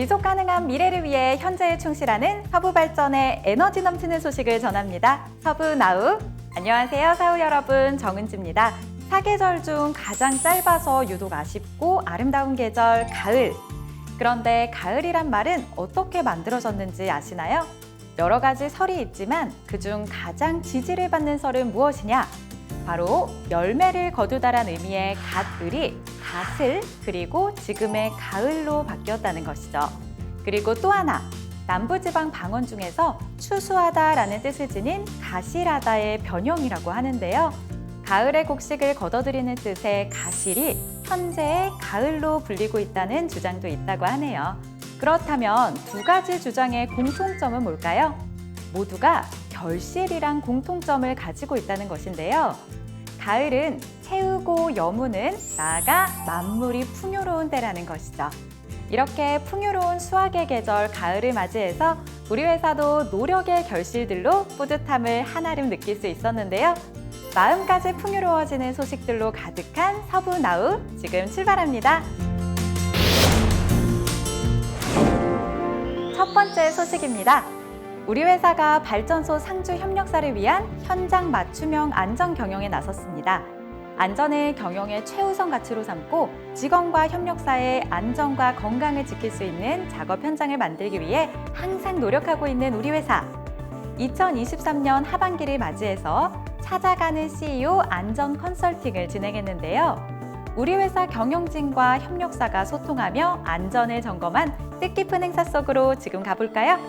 지속 가능한 미래를 위해 현재에 충실하는 서부 발전의 에너지 넘치는 소식을 전합니다. 서부 나우. 안녕하세요, 사우 여러분. 정은지입니다. 사계절 중 가장 짧아서 유독 아쉽고 아름다운 계절, 가을. 그런데 가을이란 말은 어떻게 만들어졌는지 아시나요? 여러 가지 설이 있지만 그중 가장 지지를 받는 설은 무엇이냐? 바로 열매를 거두다란 의미의 갓을이 갓을 그리고 지금의 가을로 바뀌었다는 것이죠. 그리고 또 하나, 남부지방 방언 중에서 추수하다라는 뜻을 지닌 가실하다의 변형이라고 하는데요. 가을의 곡식을 거둬들이는 뜻의 가실이 현재의 가을로 불리고 있다는 주장도 있다고 하네요. 그렇다면 두 가지 주장의 공통점은 뭘까요? 모두가 결실이란 공통점을 가지고 있다는 것인데요. 가을은 채우고 여무는 나아가 만물이 풍요로운 때라는 것이죠. 이렇게 풍요로운 수확의 계절 가을을 맞이해서 우리 회사도 노력의 결실들로 뿌듯함을 한아름 느낄 수 있었는데요. 마음까지 풍요로워지는 소식들로 가득한 서부 나우 지금 출발합니다. 첫 번째 소식입니다. 우리 회사가 발전소 상주 협력사를 위한 현장 맞춤형 안전 경영에 나섰습니다. 안전을 경영의 최우선 가치로 삼고 직원과 협력사의 안전과 건강을 지킬 수 있는 작업 현장을 만들기 위해 항상 노력하고 있는 우리 회사. 2023년 하반기를 맞이해서 찾아가는 CEO 안전 컨설팅을 진행했는데요. 우리 회사 경영진과 협력사가 소통하며 안전을 점검한 뜻깊은 행사 속으로 지금 가볼까요?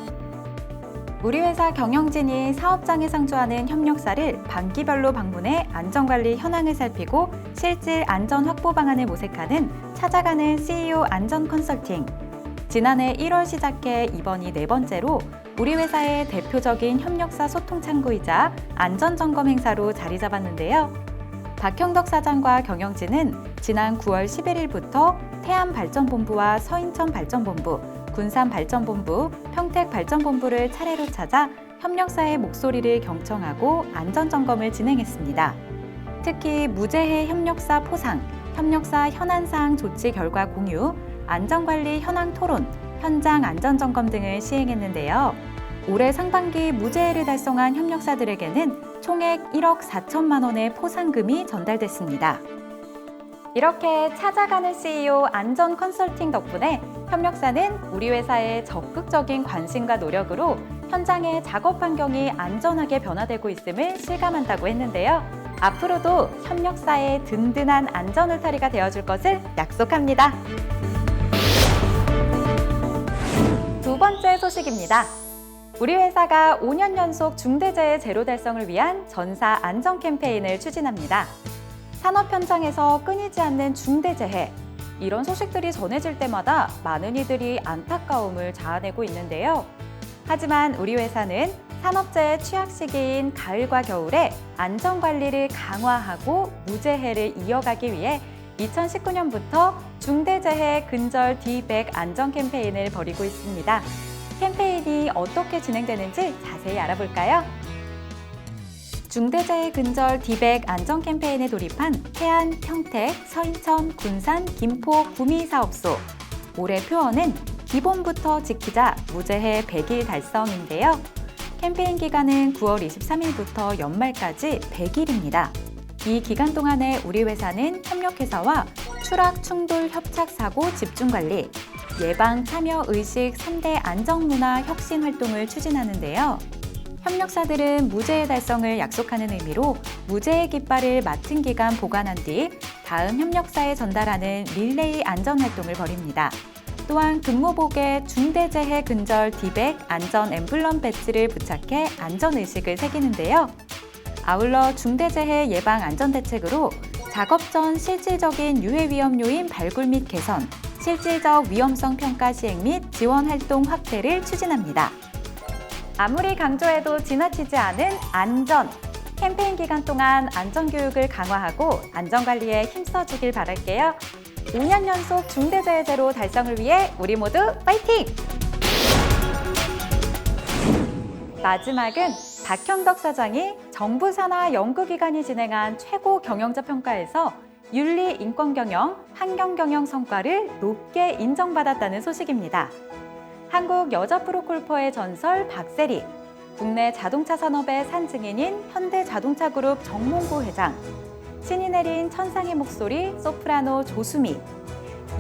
우리 회사 경영진이 사업장에 상주하는 협력사를 반기별로 방문해 안전관리 현황을 살피고 실질 안전 확보 방안을 모색하는 찾아가는 CEO 안전 컨설팅. 지난해 1월 시작해 이번이 네 번째로 우리 회사의 대표적인 협력사 소통 창구이자 안전점검 행사로 자리 잡았는데요. 박형덕 사장과 경영진은 지난 9월 11일부터 태안발전본부와 서인천발전본부, 군산발전본부, 평택발전본부를 차례로 찾아 협력사의 목소리를 경청하고 안전점검을 진행했습니다. 특히 무재해 협력사 포상, 협력사 현안사항 조치 결과 공유, 안전관리 현황 토론, 현장 안전점검 등을 시행했는데요. 올해 상반기 무재해를 달성한 협력사들에게는 총액 1억 4천만 원의 포상금이 전달됐습니다. 이렇게 찾아가는 CEO 안전 컨설팅 덕분에 협력사는 우리 회사의 적극적인 관심과 노력으로 현장의 작업 환경이 안전하게 변화되고 있음을 실감한다고 했는데요. 앞으로도 협력사의 든든한 안전 울타리가 되어줄 것을 약속합니다. 두 번째 소식입니다. 우리 회사가 5년 연속 중대재해 제로 달성을 위한 전사 안전 캠페인을 추진합니다. 산업 현장에서 끊이지 않는 중대재해, 이런 소식들이 전해질 때마다 많은 이들이 안타까움을 자아내고 있는데요. 하지만 우리 회사는 산업재해 취약 시기인 가을과 겨울에 안전관리를 강화하고 무재해를 이어가기 위해 2019년부터 중대재해 근절 D100 안전 캠페인을 벌이고 있습니다. 캠페인이 어떻게 진행되는지 자세히 알아볼까요? 중대재해 근절 D100 안전 캠페인에 돌입한 태안, 평택, 서인천, 군산, 김포 구미 사업소. 올해 표어는 기본부터 지키자 무재해 100일 달성인데요. 캠페인 기간은 9월 23일부터 연말까지 100일입니다. 이 기간 동안에 우리 회사는 협력회사와 추락, 충돌, 협착, 사고, 집중관리, 예방, 참여, 의식 3대 안전문화 혁신 활동을 추진하는데요. 협력사들은 무재해 달성을 약속하는 의미로 무재해 깃발을 맡은 기간 보관한 뒤 다음 협력사에 전달하는 릴레이 안전 활동을 벌입니다. 또한 근무복에 중대재해 근절 D100 안전 엠블럼 배지를 부착해 안전의식을 새기는데요. 아울러 중대재해 예방 안전대책으로 작업 전 실질적인 유해 위험 요인 발굴 및 개선, 실질적 위험성 평가 시행 및 지원 활동 확대를 추진합니다. 아무리 강조해도 지나치지 않은 안전! 캠페인 기간 동안 안전교육을 강화하고 안전관리에 힘써주길 바랄게요. 5년 연속 중대재해 제로 달성을 위해 우리 모두 파이팅! 마지막은 박형덕 사장이 정부 산하 연구기관이 진행한 최고 경영자 평가에서 윤리 인권경영, 환경경영 성과를 높게 인정받았다는 소식입니다. 한국 여자 프로골퍼의 전설 박세리, 국내 자동차 산업의 산증인인 현대자동차그룹 정몽구 회장, 신이 내린 천상의 목소리 소프라노 조수미.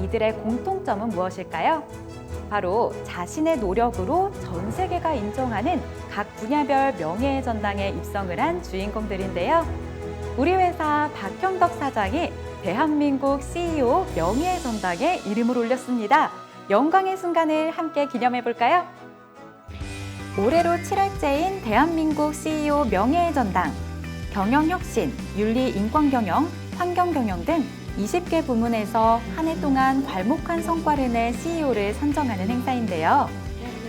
이들의 공통점은 무엇일까요? 바로 자신의 노력으로 전 세계가 인정하는 각 분야별 명예의 전당에 입성을 한 주인공들인데요. 우리 회사 박형덕 사장이 대한민국 CEO 명예의 전당에 이름을 올렸습니다. 영광의 순간을 함께 기념해 볼까요? 올해로 7회째인 대한민국 CEO 명예의 전당. 경영혁신, 윤리인권경영, 환경경영 등 20개 부문에서 한 해 동안 괄목한 성과를 낸 CEO를 선정하는 행사인데요.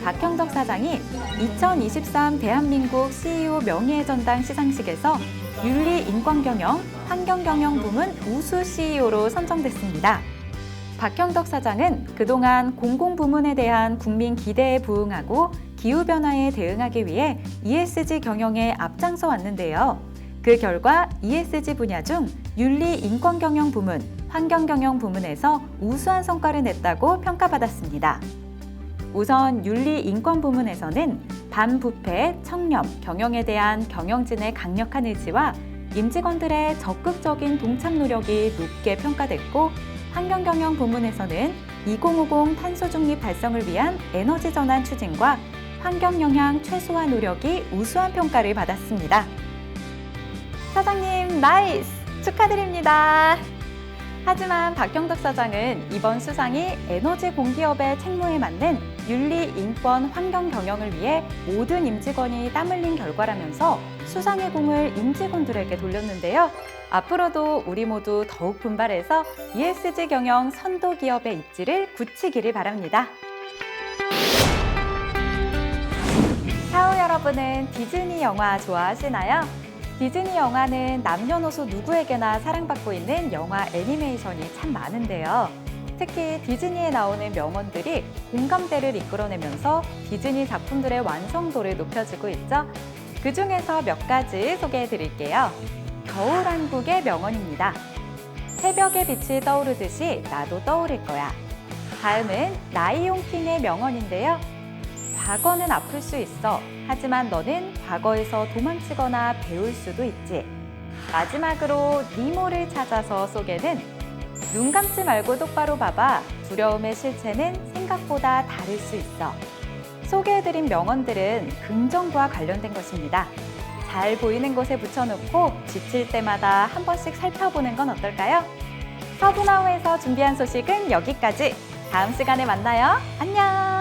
박형덕 사장이 2023 대한민국 CEO 명예의 전당 시상식에서 윤리인권경영, 환경경영 부문 우수 CEO로 선정됐습니다. 박형덕 사장은 그동안 공공부문에 대한 국민 기대에 부응하고 기후변화에 대응하기 위해 ESG 경영에 앞장서 왔는데요. 그 결과 ESG 분야 중 윤리인권경영 부문, 환경경영 부문에서 우수한 성과를 냈다고 평가받았습니다. 우선 윤리인권 부문에서는 반부패, 청렴, 경영에 대한 경영진의 강력한 의지와 임직원들의 적극적인 동참 노력이 높게 평가됐고, 환경경영 부문에서는 2050 탄소 중립 달성을 위한 에너지 전환 추진과 환경 영향 최소화 노력이 우수한 평가를 받았습니다. 사장님 나이스! 축하드립니다. 하지만 박형덕 사장은 이번 수상이 에너지 공기업의 책무에 맞는 윤리, 인권, 환경 경영을 위해 모든 임직원이 땀 흘린 결과라면서 수상의 공을 임직원들에게 돌렸는데요. 앞으로도 우리 모두 더욱 분발해서 ESG 경영 선도 기업의 입지를 굳히기를 바랍니다. 사우 여러분은 디즈니 영화 좋아하시나요? 디즈니 영화는 남녀노소 누구에게나 사랑받고 있는 영화 애니메이션이 참 많은데요. 특히 디즈니에 나오는 명언들이 공감대를 이끌어내면서 디즈니 작품들의 완성도를 높여주고 있죠. 그 중에서 몇 가지 소개해 드릴게요. 겨울왕국의 명언입니다. 새벽의 빛이 떠오르듯이 나도 떠오를 거야. 다음은 라이온킹의 명언인데요. 과거는 아플 수 있어. 하지만 너는 과거에서 도망치거나 배울 수도 있지. 마지막으로 니모를 찾아서 속에는 눈 감지 말고 똑바로 봐봐. 두려움의 실체는 생각보다 다를 수 있어. 소개해드린 명언들은 긍정과 관련된 것입니다. 잘 보이는 곳에 붙여놓고 지칠 때마다 한 번씩 살펴보는 건 어떨까요? 서부나우에서 준비한 소식은 여기까지. 다음 시간에 만나요. 안녕!